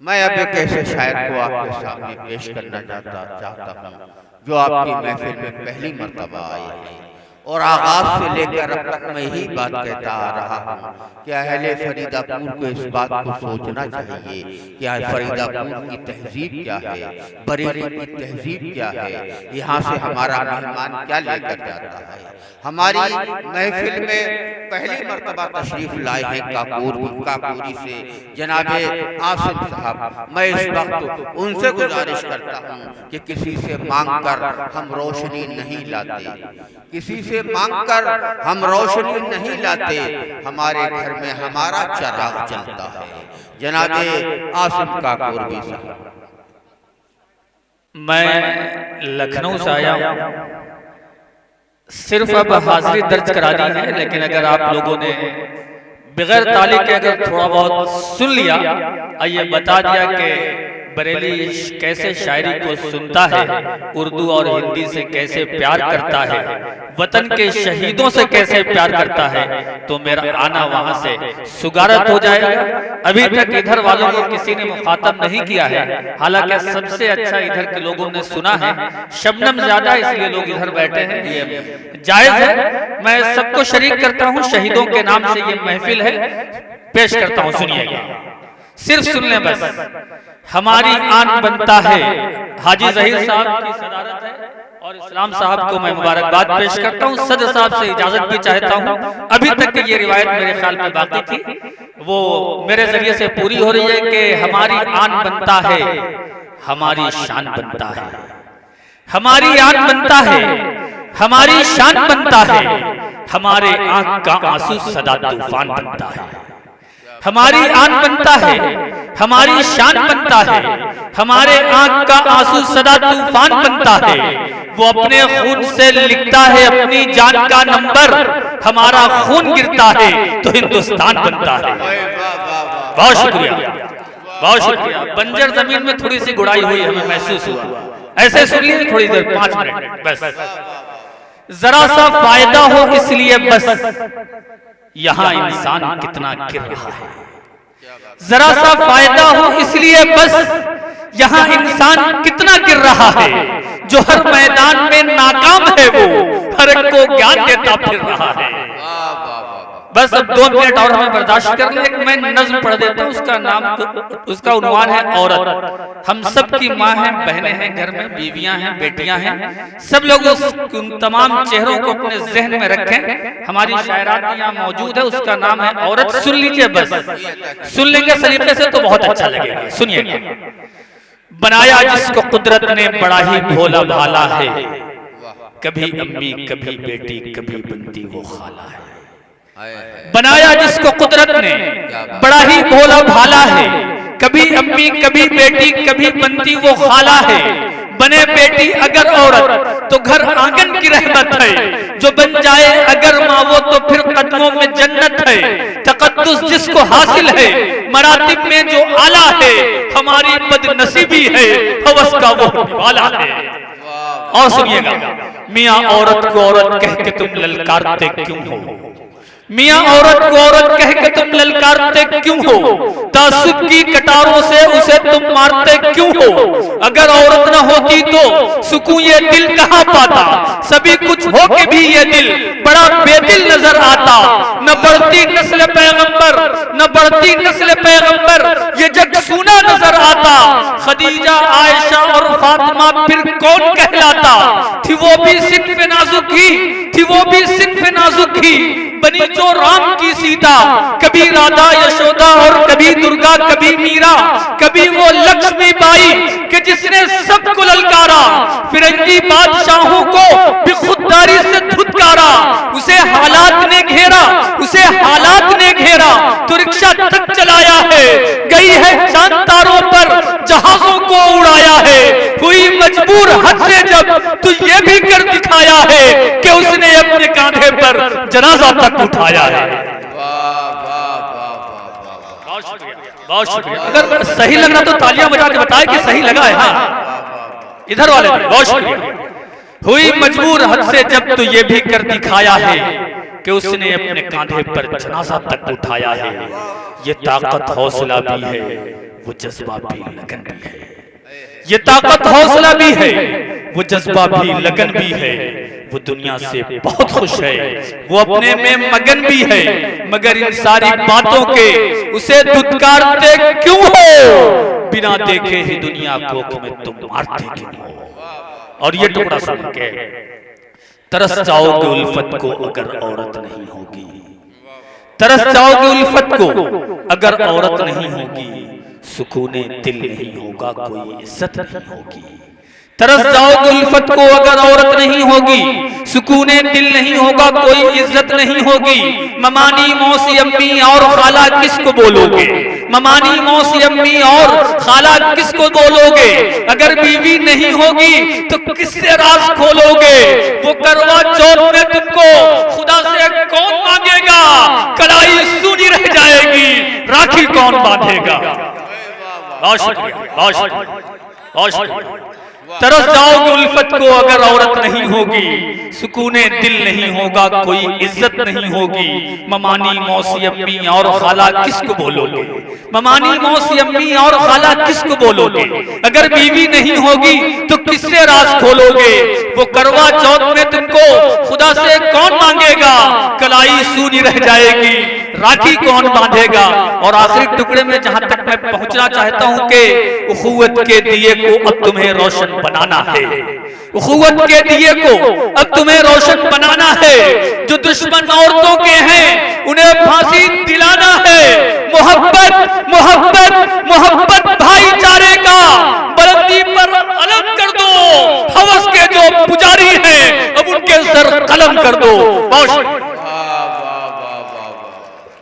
मैं अब एक ऐसे शायर को आपके सामने पेश करना चाहता हूँ जो आपकी महफिल में पहली मर्तबा आए हैं और आगाज से लेकर अब तक मैं यही बात कहता आ रहा हूँ कि अहले फरीदापुर को इस बात को सोचना चाहिए कि फरीदापुर की तहजीब क्या है, बरेली की तहजीब क्या है, यहाँ से हमारा मेहमान क्या लेकर जाता है। हमारी महफिल में पहली मर्तबा तशरीफ लाए हैं काकोरी से जनाबे आसिफ साहब। मैं इस वक्त उनसे गुजारिश करता हूँ कि किसी से मांग कर हम रोशनी नहीं लाते, किसी से मांगकर हम रोशनी नहीं लाते, हमारे घर में हमारा चराग जलता है। जनाबे आसिफ काकोरी साहब। मैं लखनऊ से आया हूँ, सिर्फ अब हाजिरी दर्ज करानी है, लेकिन अगर आप लोगों ने बगैर ताली के अगर थोड़ा बहुत सुन लिया, आइए बता दिया कि बरेली कैसे शायरी को सुनता है, उर्दू और हिंदी से कैसे प्यार करता है, वतन के शहीदों से कैसे प्यार करता है, तो मेरा आना वहां से सुगारत हो जाएगा। अभी तक इधर वालों को किसी ने मुखातब नहीं किया है, हालांकि सबसे अच्छा इधर के लोगों ने सुना है। शबनम ज्यादा इसलिए लोग इधर बैठे हैं, ये जायज है। मैं सबको शरीक करता हूँ, शहीदों के नाम से ये महफिल है, पेश करता हूँ, सुनिएगा, सिर्फ सुन लें बस। हमारी आन बनता है, हाजी जहीर साहब की सदारत है और इस्लाम साहब को मैं मुबारकबाद पेश करता हूँ। सदर साहब से इजाजत भी चाहता हूँ। अभी तक की ये रिवायत मेरे ख्याल में बाकी थी, वो मेरे जरिए से पूरी हो रही है कि हमारी आन बनता है, हमारी शान बनता है, हमारी आन बनता है, हमारी शान बनता है, हमारे आंख का आंसू सदा तूफान बनता है। हमारी आन बनता है, हमारी शान बनता है, हमारे आंख का आंसू सदा तूफान बनता है। वो अपने खून से लिखता है अपनी जान का नंबर, हमारा खून गिरता है तो हिंदुस्तान बनता है। बहुत शुक्रिया, बहुत शुक्रिया। बंजर जमीन में थोड़ी सी गुड़ाई हुई, हमें महसूस हुआ। ऐसे सुन लीजिए थोड़ी देर, 5 मिनट बस। जरा सा फायदा हो इसलिए बस यहाँ इंसान कितना गिर रहा है, जरा सा फायदा हो इसलिए बस यहाँ इंसान कितना गिर रहा है। जो हर मैदान में नाकाम है वो हर एक को ज्ञान देता फिर रहा है। बस अब 2 मिनट और हमें बर्दाश्त कर ले। मैं नज्म पढ़ देता हूँ, उसका नाम, उसका उन्वान है औरत। हम सब की माँ हैं, बहनें हैं, घर में बीवियां हैं, बेटियां हैं, सब लोग उन तमाम चेहरों को अपने जहन में रखें। हमारी शायरात यहाँ मौजूद है, उसका नाम है औरत। सुन लीजिए बस, सुन लेंगे सलीके से तो बहुत अच्छा लगेगा। सुनिए। बनाया जिसको कुदरत ने बड़ा ही भोला भाला है, कभी अम्मी कभी बेटी कभी बनती वो खाला है। बनाया जिसको कुदरत ने बड़ा ही भोला भाला है, कभी अम्मी कभी बेटी कभी बनती वो खाला है। बने बेटी अगर औरत तो घर आंगन की रहमत है, जो बन जाए अगर माँ वो तो फिर कदमों में जन्नत है। तकद्दुस जिसको हासिल है मरातिब में जो आला है, हमारी बदनसीबी है हवस का वो वाला है। और सुनिएगा, मियाँ औरत को औरत कह के तुम ललकारते क्यों हो, मियाँ औरत को औरत कह के तुम ललकारते क्यों हो, तासुब की कटारों से उसे तुम मारते क्यों हो। अगर औरत न होती तो सुकून ये दिल कहाँ पाता, सभी कुछ हो के भी ये दिल बड़ा बेदिल नजर आता। न बढ़ती नस्ल पैगंबर, न बढ़ती नस्ल पैगंबर, ये जग सूना नजर आता। खदीजा आयशा और फातिमा फिर कौन कहलाता, थी वो भी सिर्फ नाजुक ही, थी वो भी सिर्फ नाजुक ही, बनी जो राम की सीता। कभी राधा यशोदा और कभी दुर्गा कभी मीरा, कभी वो लक्ष्मी बाई कि जिसने सबको ललकारा। फिरंगी बादशाहों को भी खुददारी से धुतकारा, उसे हालात ने घेरा, उसे हालात ने घेरा तो रिक्शा तक चलाया है। गई है चांद तारों पर जहाजों को उड़ाया है, हुई मजबूर हद से जब तो ये भी कर दिखाया है कि उसने अपने कांधे पर जनाजा तक उठाया है। बहुत शुक्रिया। अगर सही लग रहा तो तालियां बजा के बताए कि सही लगा है। हाँ, इधर वाले बहुत शुक्रिया। हुई मजबूर हद से जब तो ये भी कर दिखाया है कि उसने अपने कांधे पर जनाजा तक उठाया है। ये ताकत हौसला भी है, वो जज्बा भी लगन भी है। ये ताकत हौसला भी है, वो जज्बा भी लगन भी है। वो दुनिया से बहुत खुश है, वो अपने में मगन भी है, मगर इन सारी बातों के उसे दुत्कारते क्यों हो? बिना देखे ही दुनिया को में तुम मारते क्यों हो? और ये टुकड़ा सुन के तरस जाओगे उल्फत को अगर औरत नहीं होगी, तरस जाओगे उल्फत को अगर औरत नहीं होगी, सुकूने दिल नहीं होगा, कोई इज्जत नहीं होगी। तरस जाओगे उल्फत को अगर औरत नहीं होगी, सुकूने दिल नहीं होगा, कोई इज्जत नहीं होगी। ममानी मौसी अम्मी और खाला किसको बोलोगे? ममानी मौसी अम्मी और खाला किसको बोलोगे? अगर बीवी नहीं होगी तो किससे राज खोलोगे? वो करवा चौथ में तुमको खुदा से कौन मांगेगा? कलाई सूनी रह जाएगी, राखी कौन बांधेगा? तरस जाओगे उल्फत को अगर औरत नहीं होगी, सुकूने दिल नहीं होगा, कोई इज्जत नहीं होगी। ममानी मौसी अम्मी और खाला किसको बोलोगे? ममानी मौसी अम्मी और खाला किसको बोलोगे? अगर बीवी नहीं होगी तो किससे राज खोलोगे? वो करवा चौथ में तुमको खुदा से कौन मांगेगा? कलाई सूनी रह जाएगी, राखी कौन बांधेगा? और आखिरी टुकड़े में जहां तक मैं पहुंचना चाहता हूं कि उखुवत के दिए को अब तुम्हें रोशन बनाना है, उखुवत के दिए को अब तुम्हें रोशन बनाना है। जो दुश्मन औरतों के हैं उन्हें फांसी दिलाना है। मोहब्बत मोहब्बत मोहब्बत भाईचारे का बुलंदी पर अलग कर दो। हवस के जो पुजारी हैं अब उनके सर कलम कर दो। बहुत